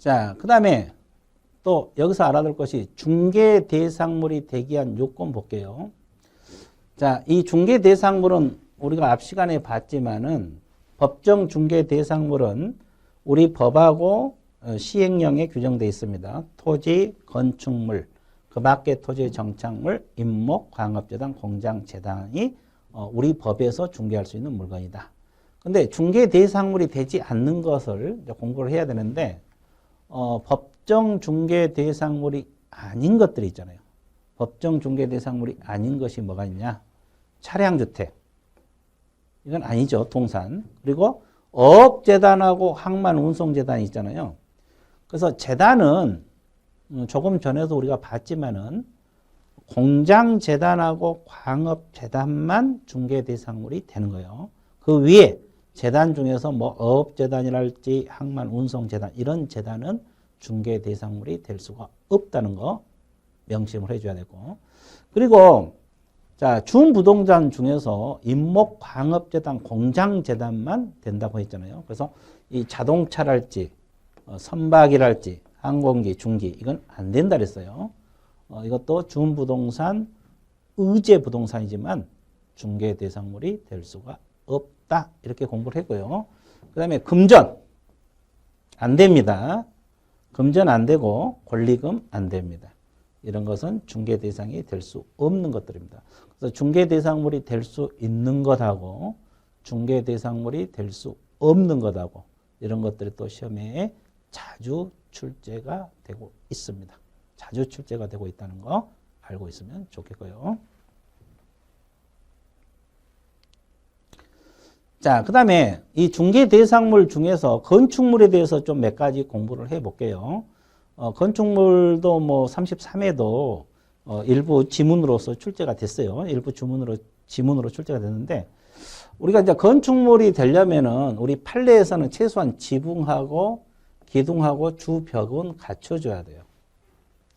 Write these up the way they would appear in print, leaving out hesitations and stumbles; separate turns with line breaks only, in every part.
자, 그 다음에 또 여기서 알아둘 것이 중개 대상물이 되기 위한 요건 볼게요. 자, 이 중개 대상물은 우리가 앞 시간에 봤지만은 법정 중개 대상물은 우리 법하고 시행령에 규정되어 있습니다. 토지, 건축물, 그 밖의 토지 정착물, 임목, 광업재단, 공장재단이 우리 법에서 중개할 수 있는 물건이다. 근데 중개 대상물이 되지 않는 것을 이제 공부를 해야 되는데 법정 중개 대상물이 아닌 것들이 있잖아요. 법정 중개 대상물이 아닌 것이 뭐가 있냐? 차량주택. 이건 아니죠. 동산. 그리고 어업재단하고 항만운송재단이 있잖아요. 그래서 재단은 조금 전에도 우리가 봤지만은 공장재단하고 광업재단만 중개 대상물이 되는 거예요. 그 위에 재단 중에서 뭐 어업재단이랄지 항만운송재단 이런 재단은 중개 대상물이 될 수가 없다는 거 명심을 해줘야 되고, 그리고 자, 준부동산 중에서 임목, 광업재단, 공장재단만 된다고 했잖아요. 그래서 이 자동차랄지 선박이랄지 항공기, 중기 이건 안 된다 그랬어요. 이것도 준부동산, 의제부동산이지만 중개 대상물이 될 수가 없다. 이렇게 공부를 했고요. 그 다음에 금전 안 됩니다. 금전 안 되고 권리금 안 됩니다. 이런 것은 중개 대상이 될 수 없는 것들입니다. 그래서 중개 대상물이 될 수 있는 것하고 중개 대상물이 될 수 없는 것하고 이런 것들이 또 시험에 자주 출제가 되고 있습니다. 자주 출제가 되고 있다는 거 알고 있으면 좋겠고요. 자, 그 다음에 이 중개 대상물 중에서 건축물에 대해서 좀 몇 가지 공부를 해 볼게요. 건축물도 뭐 33회도 일부 지문으로서 출제가 됐어요. 일부 지문으로 출제가 됐는데, 우리가 이제 건축물이 되려면은 우리 판례에서는 최소한 지붕하고 기둥하고 주벽은 갖춰줘야 돼요.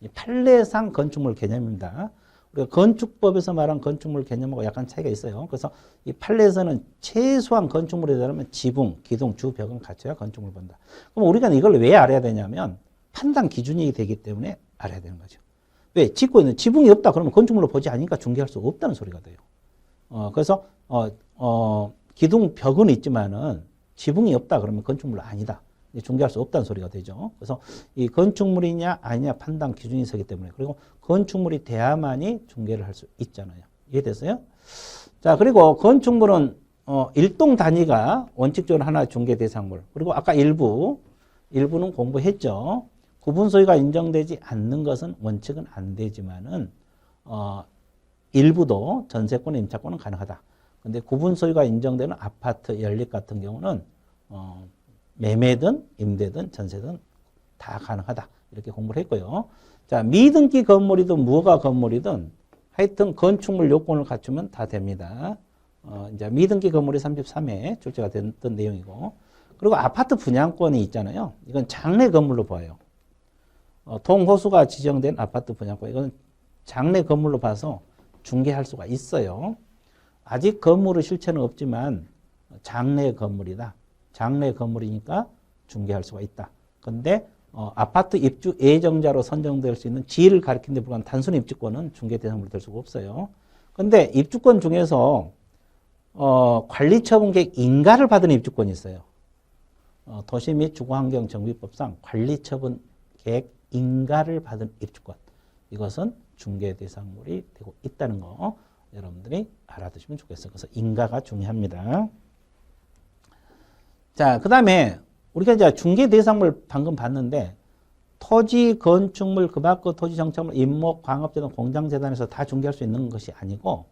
이 판례상 건축물 개념입니다. 우리가 건축법에서 말한 건축물 개념하고 약간 차이가 있어요. 그래서 이 판례에서는 최소한 건축물이 되려면 지붕, 기둥, 주벽은 갖춰야 건축물을 본다. 그럼 우리가 이걸 왜 알아야 되냐면 판단 기준이 되기 때문에 알아야 되는 거죠. 왜? 짓고 있는 지붕이 없다 그러면 건축물로 보지 않으니까 중개할 수 없다는 소리가 돼요. 그래서 기둥, 벽은 있지만은 지붕이 없다 그러면 건축물로 아니다. 중개할 수 없다는 소리가 되죠. 그래서 이 건축물이냐 아니냐 판단 기준이 서기 때문에, 그리고 건축물이 돼야만이 중개를 할 수 있잖아요. 이해됐어요? 자, 그리고 건축물은 일동 단위가 원칙적으로 하나 중개 대상물, 그리고 아까 일부는 공부했죠. 구분 소유가 인정되지 않는 것은 원칙은 안 되지만은 일부도 전세권, 임차권은 가능하다. 근데 구분 소유가 인정되는 아파트, 연립 같은 경우는 매매든 임대든 전세든 다 가능하다. 이렇게 공부를 했고요. 자, 미등기 건물이든 무허가 건물이든 하여튼 건축물 요건을 갖추면 다 됩니다. 이제 미등기 건물이 33회 출제가 됐던 내용이고, 그리고 아파트 분양권이 있잖아요. 이건 장래 건물로 봐요. 동호수가 지정된 아파트 분양권, 이건 장래 건물로 봐서 중개할 수가 있어요. 아직 건물의 실체는 없지만 장래 건물이다. 장래 건물이니까 중개할 수가 있다. 근데 아파트 입주 예정자로 선정될 수 있는 지위를 가리키는 데 불과한 단순 입주권은 중개 대상물이 될 수가 없어요. 근데 입주권 중에서 관리처분계획 인가를 받은 입주권이 있어요. 도시 및 주거환경정비법상 관리처분계획 인가를 받은 입주권, 이것은 중개 대상물이 되고 있다는 거 여러분들이 알아두시면 좋겠어요. 그래서 인가가 중요합니다. 자, 그 다음에 우리가 이제 중개 대상물 방금 봤는데, 토지, 건축물, 그 밖의 토지 정착물, 임목, 광업재단, 공장재단에서 다 중개할 수 있는 것이 아니고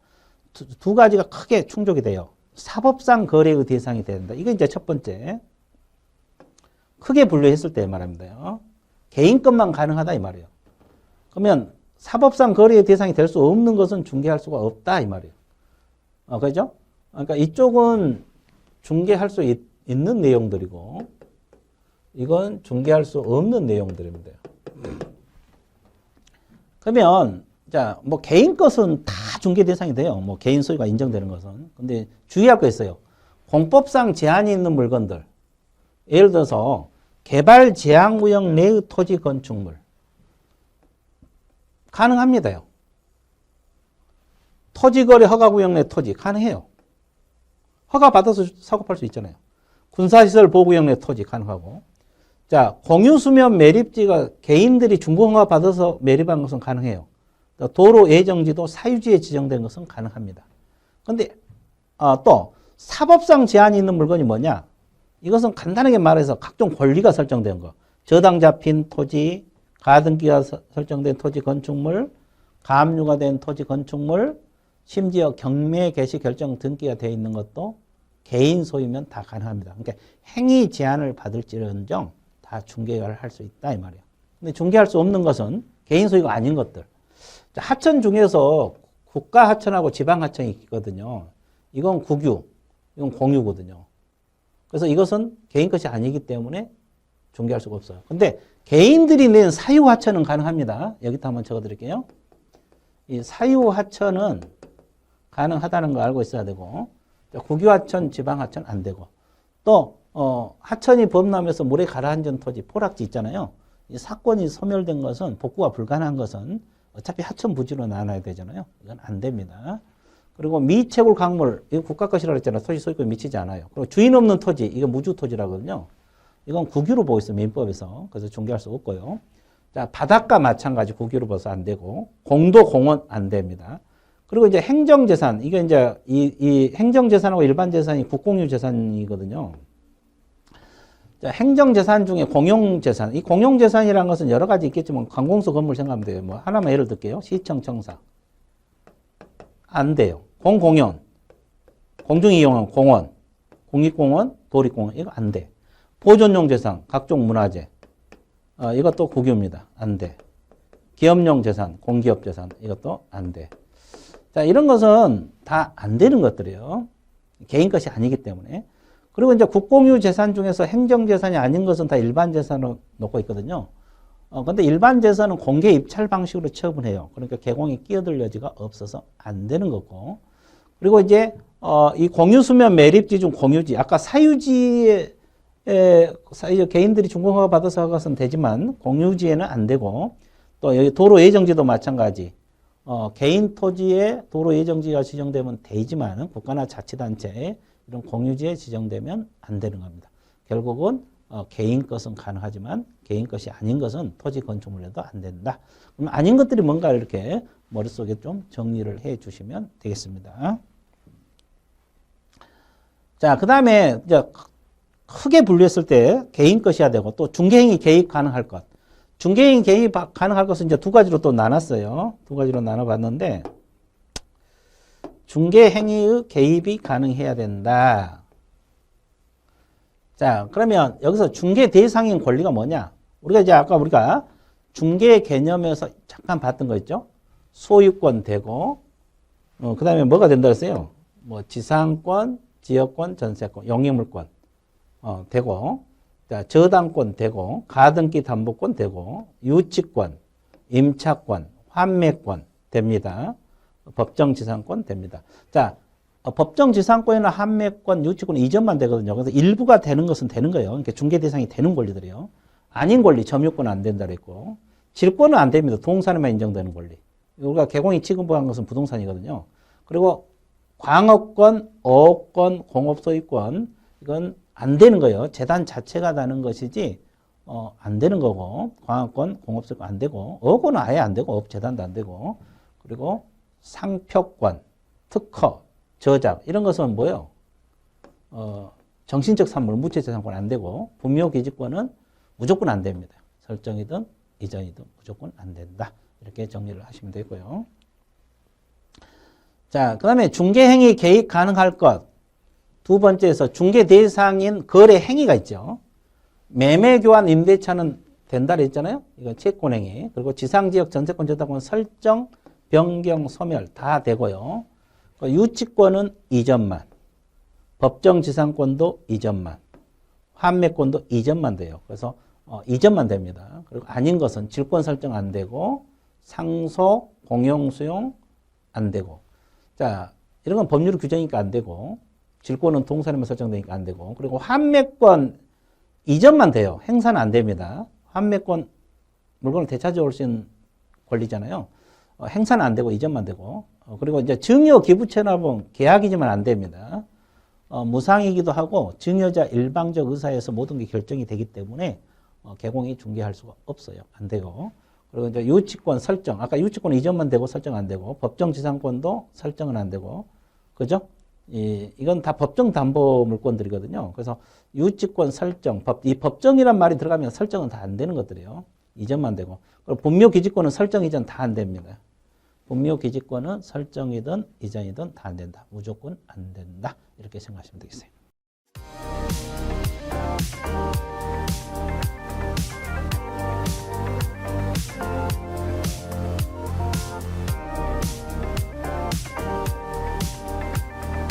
두 가지가 크게 충족이 돼요. 사법상 거래의 대상이 된다. 이게 이제 첫 번째. 크게 분류했을 때 말합니다. 개인 것만 가능하다 이 말이에요. 그러면 사법상 거래의 대상이 될 수 없는 것은 중개할 수가 없다 이 말이에요. 그죠? 그러니까 이쪽은 중개할 수 있는 내용들이고 이건 중개할 수 없는 내용들입니다. 그러면 자, 뭐 개인 것은 다 중개 대상이 돼요. 뭐 개인 소유가 인정되는 것은. 근데 주의할 거 있어요. 공법상 제한이 있는 물건들. 예를 들어서 개발 제한 구역 내의 토지 건축물 가능합니다요. 토지거래 허가구역 내 토지 가능해요. 허가 받아서 사고 팔 수 있잖아요. 군사시설 보호구역 내 토지 가능하고. 자, 공유수면 매립지가 개인들이 중공허가 받아서 매립한 것은 가능해요. 도로 예정지도 사유지에 지정된 것은 가능합니다. 그런데 또 사법상 제한이 있는 물건이 뭐냐? 이것은 간단하게 말해서 각종 권리가 설정된 거. 저당 잡힌 토지, 가등기가 설정된 토지 건축물, 가압류가 된 토지 건축물, 심지어 경매 개시 결정 등기가 되어 있는 것도 개인 소유면 다 가능합니다. 그러니까 행위 제한을 받을지언정 다 중개를 할 수 있다 이 말이에요. 근데 중개할 수 없는 것은 개인 소유가 아닌 것들. 하천 중에서 국가 하천하고 지방 하천이 있거든요. 이건 국유, 이건 공유거든요. 그래서 이것은 개인 것이 아니기 때문에 중개할 수가 없어요. 근데 개인들이 낸 사유 하천은 가능합니다. 여기다 한번 적어 드릴게요. 이 사유 하천은 가능하다는 거 알고 있어야 되고, 국유 하천, 지방 하천 안 되고, 또 하천이 범람해서 물에 가라앉은 토지, 포락지 있잖아요. 이 사건이 소멸된 것은 복구가 불가능한 것은 어차피 하천 부지로 나눠야 되잖아요. 이건 안 됩니다. 그리고 미채굴 강물, 이거 국가 것이라고 했잖아요. 토지 소유권에 미치지 않아요. 그리고 주인 없는 토지, 이거 무주 토지라거든요. 이건 국유로 보고 있어요. 민법에서. 그래서 중개할 수 없고요. 자, 바닷가 마찬가지 국유로 봐서 안 되고, 공도 공원 안 됩니다. 그리고 이제 행정재산, 이게 이제 이 행정재산하고 일반재산이 국공유재산이거든요. 자, 행정재산 중에 공용재산, 이 공용재산이라는 것은 여러 가지 있겠지만 관공서 건물 생각하면 돼요. 뭐 하나만 예를 들게요. 시청, 청사. 안 돼요. 공공연, 공중이용한 공원, 국립공원, 도립공원, 이거 안 돼. 보존용 재산, 각종 문화재, 이것도 국유입니다. 안 돼. 기업용 재산, 공기업 재산, 이것도 안 돼. 자, 이런 것은 다 안 되는 것들이에요. 개인 것이 아니기 때문에. 그리고 이제 국공유 재산 중에서 행정 재산이 아닌 것은 다 일반 재산으로 놓고 있거든요. 근데 일반 재산은 공개 입찰 방식으로 처분해요. 그러니까 개공이 끼어들 여지가 없어서 안 되는 거고. 그리고 이제 이 공유수면 매립지 중 공유지, 아까 사유지에 개인들이 준공허가 받아서 것은 되지만 공유지에는 안 되고, 또 여기 도로 예정지도 마찬가지. 개인 토지에 도로 예정지가 지정되면 되지만 국가나 자치단체에 이런 공유지에 지정되면 안 되는 겁니다. 결국은 개인 것은 가능하지만 개인 것이 아닌 것은 토지 건축물에도 안 된다. 그럼 아닌 것들이 뭔가 이렇게 머릿속에 좀 정리를 해 주시면 되겠습니다. 자, 그 다음에 이제 크게 분류했을 때 개인 것이야 되고, 또 중개행위 개입 가능할 것. 중개행위 개입 가능할 것은 이제 두 가지로 또 나눴어요. 두 가지로 나눠봤는데, 중개행위의 개입이 가능해야 된다. 자, 그러면 여기서 중개 대상인 권리가 뭐냐? 우리가 이제 아까 우리가 중개 개념에서 잠깐 봤던 거 있죠? 소유권 되고, 그 다음에 뭐가 된다 그랬어요? 뭐 지상권, 지역권, 전세권, 영유물권 되고, 자, 저당권 되고, 가등기 담보권 되고, 유치권, 임차권, 환매권 됩니다. 법정지상권 됩니다. 자, 법정지상권이나 환매권, 유치권 이전만 되거든요. 그래서 일부가 되는 것은 되는 거예요. 그러니까 중개 대상이 되는 권리들이요. 아닌 권리, 점유권은 안 된다 그랬고, 질권은 안 됩니다. 부동산에만 인정되는 권리. 우리가 개공이 취급한 것은 부동산이거든요. 그리고 광업권, 어업권, 공업소유권, 이건 안 되는 거예요. 재단 자체가 다는 것이지, 안 되는 거고, 광업권, 공업소유권 안 되고, 어업권은 아예 안 되고, 업재단도 안 되고, 그리고 상표권, 특허, 저작, 이런 것은 뭐예요? 정신적 산물, 무체재산권 안 되고, 분묘기지권은 무조건 안 됩니다. 설정이든 이전이든 무조건 안 된다. 이렇게 정리를 하시면 되고요. 자, 그 다음에 중개행위 개입 가능할 것. 두 번째에서 중개 대상인 거래 행위가 있죠. 매매, 교환, 임대차는 된다 그랬잖아요. 이건 채권행위. 그리고 지상지역, 전세권, 저당권 설정, 변경, 소멸 다 되고요. 유치권은 이전만, 법정지상권도 이전만, 환매권도 이전만 돼요. 그래서 이전만 됩니다. 그리고 아닌 것은 질권 설정 안 되고, 상속, 공용수용 안 되고. 자, 이런 건 법률 규정이니까 안 되고, 질권은 동사에만 설정되니까 안 되고, 그리고 환매권, 이전만 돼요. 행사는 안 됩니다. 환매권 물건을 되찾아올 수 있는 권리잖아요. 행사는 안 되고 이전만 되고 그리고 이제 증여 기부 체납은 계약이지만 안 됩니다. 무상이기도 하고 증여자 일방적 의사에서 모든 게 결정이 되기 때문에 개공이 중개할 수가 없어요. 안 되고. 그리고 이제 유치권 설정. 아까 유치권 이전만 되고 설정 안 되고 법정 지상권도 설정은 안 되고. 그죠? 이건 다 법정 담보 물건들이거든요. 그래서 유치권 설정, 이 법정이란 말이 들어가면 설정은 다 안 되는 것들이에요. 이전만 되고. 그리고 분묘 기지권은 설정 이전 다 안 됩니다. 분묘 기지권은 설정이든 이전이든 다 안 된다. 무조건 안 된다. 이렇게 생각하시면 되겠어요.